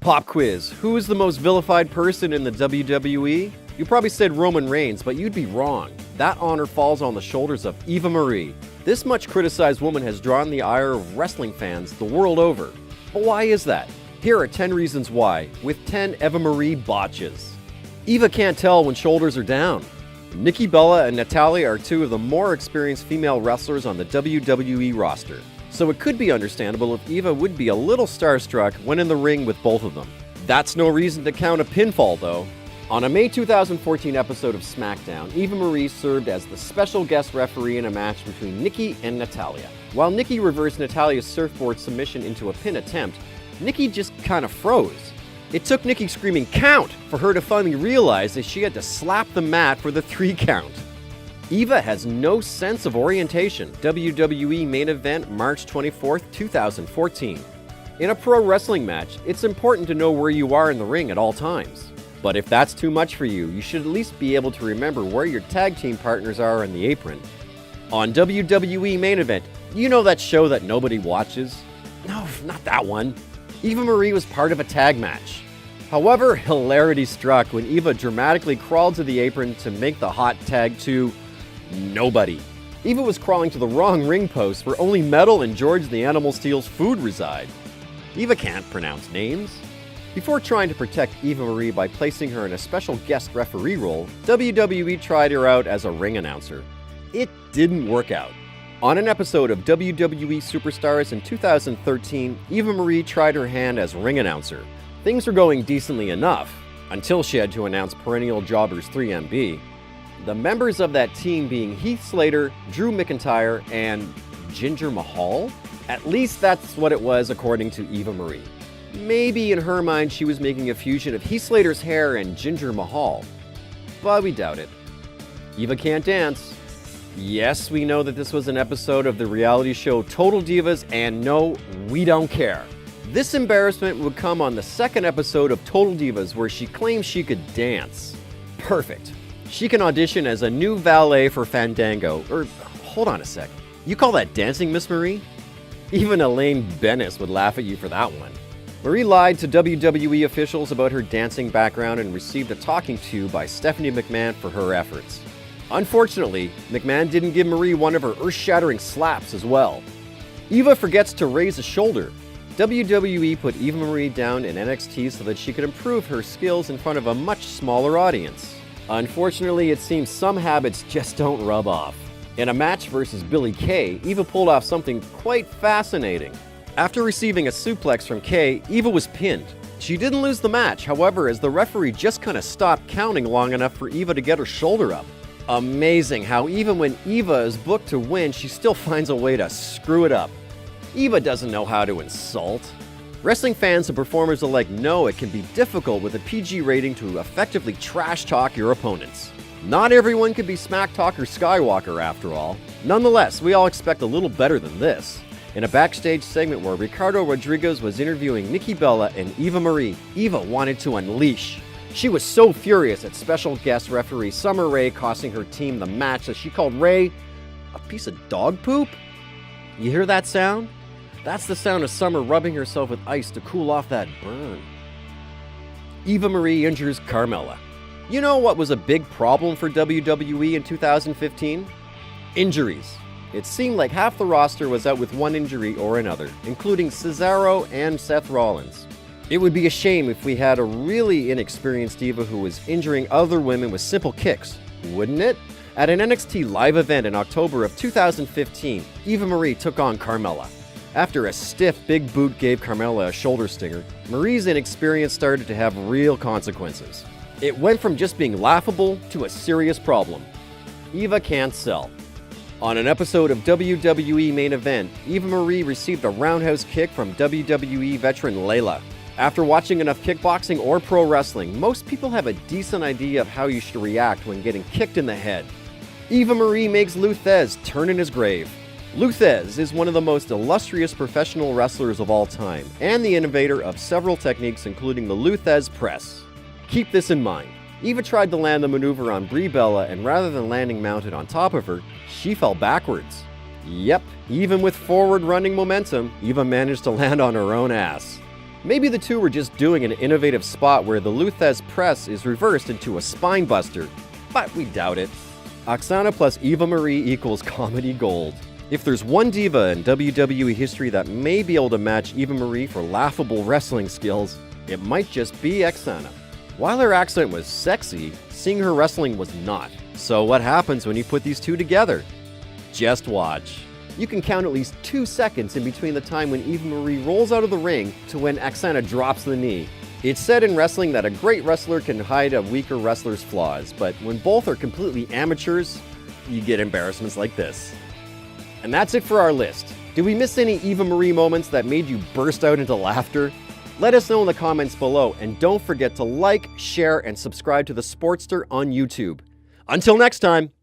Pop quiz. Who is the most vilified person in the WWE? You probably said Roman Reigns, but you'd be wrong. That honor falls on the shoulders of Eva Marie. This much criticized woman has drawn the ire of wrestling fans the world over. But why is that? Here are 10 reasons why, with 10 Eva Marie botches. Eva can't tell when shoulders are down. Nikki Bella and Natalya are two of the more experienced female wrestlers on the WWE roster, so it could be understandable if Eva would be a little starstruck when in the ring with both of them. That's no reason to count a pinfall, though. On a May 2014 episode of SmackDown, Eva Marie served as the special guest referee in a match between Nikki and Natalya. While Nikki reversed Natalya's surfboard submission into a pin attempt, Nikki just kind of froze. It took Nikki screaming "count" for her to finally realize that she had to slap the mat for the 3 count. Eva has no sense of orientation. WWE Main Event, March 24, 2014. In a pro wrestling match, it's important to know where you are in the ring at all times. But if that's too much for you, you should at least be able to remember where your tag team partners are in the apron. On WWE Main Event, you know that show that nobody watches? No, not that one. Eva Marie was part of a tag match. However, hilarity struck when Eva dramatically crawled to the apron to make the hot tag to nobody. Eva was crawling to the wrong ring post where only Metal and George the Animal Steel's food reside. Eva can't pronounce names. Before trying to protect Eva Marie by placing her in a special guest referee role, WWE tried her out as a ring announcer. It didn't work out. On an episode of WWE Superstars in 2013, Eva Marie tried her hand as ring announcer. Things were going decently enough, until she had to announce perennial jobbers 3MB. The members of that team being Heath Slater, Drew McIntyre, and Jinder Mahal? At least that's what it was according to Eva Marie. Maybe in her mind she was making a fusion of Heath Slater's hair and Jinder Mahal. But we doubt it. Eva can't dance. Yes, we know that this was an episode of the reality show Total Divas, and no, we don't care. This embarrassment would come on the second episode of Total Divas where she claims she could dance. Perfect. She can audition as a new valet for Fandango. Hold on a sec. You call that dancing, Miss Marie? Even Elaine Bennis would laugh at you for that one. Marie lied to WWE officials about her dancing background and received a talking to by Stephanie McMahon for her efforts. Unfortunately, McMahon didn't give Marie one of her earth-shattering slaps as well. Eva forgets to raise a shoulder. WWE put Eva Marie down in NXT so that she could improve her skills in front of a much smaller audience. Unfortunately, it seems some habits just don't rub off. In a match versus Billie Kay, Eva pulled off something quite fascinating. After receiving a suplex from Kay, Eva was pinned. She didn't lose the match, however, as the referee just kind of stopped counting long enough for Eva to get her shoulder up. Amazing how even when Eva is booked to win, she still finds a way to screw it up. Eva doesn't know how to insult. Wrestling fans and performers alike know it can be difficult with a PG rating to effectively trash talk your opponents. Not everyone can be Smack Talker Skywalker after all. Nonetheless, we all expect a little better than this. In a backstage segment where Ricardo Rodriguez was interviewing Nikki Bella and Eva Marie, Eva wanted to unleash. She was so furious at special guest referee Summer Rae costing her team the match that she called Rae a piece of dog poop. You hear that sound? That's the sound of Summer rubbing herself with ice to cool off that burn. Eva Marie injures Carmella. You know what was a big problem for WWE in 2015? Injuries. It seemed like half the roster was out with one injury or another, including Cesaro and Seth Rollins. It would be a shame if we had a really inexperienced Eva who was injuring other women with simple kicks, wouldn't it? At an NXT live event in October of 2015, Eva Marie took on Carmella. After a stiff big boot gave Carmella a shoulder stinger, Marie's inexperience started to have real consequences. It went from just being laughable to a serious problem. Eva can't sell. On an episode of WWE Main Event, Eva Marie received a roundhouse kick from WWE veteran Layla. After watching enough kickboxing or pro wrestling, most people have a decent idea of how you should react when getting kicked in the head. Eva Marie makes Lou Thesz turn in his grave. Lou Thesz is one of the most illustrious professional wrestlers of all time, and the innovator of several techniques including the Lou Thesz press. Keep this in mind. Eva tried to land the maneuver on Brie Bella, and rather than landing mounted on top of her, she fell backwards. Yep, even with forward running momentum, Eva managed to land on her own ass. Maybe the two were just doing an innovative spot where the Lou Thesz press is reversed into a spine buster, but we doubt it. Aksana plus Eva Marie equals comedy gold. If there's one diva in WWE history that may be able to match Eva Marie for laughable wrestling skills, it might just be Aksana. While her accent was sexy, seeing her wrestling was not. So what happens when you put these two together? Just watch. You can count at least 2 seconds in between the time when Eva Marie rolls out of the ring to when Aksana drops the knee. It's said in wrestling that a great wrestler can hide a weaker wrestler's flaws, but when both are completely amateurs, you get embarrassments like this. And that's it for our list. Did we miss any Eva Marie moments that made you burst out into laughter? Let us know in the comments below, and don't forget to like, share, and subscribe to The Sportster on YouTube. Until next time!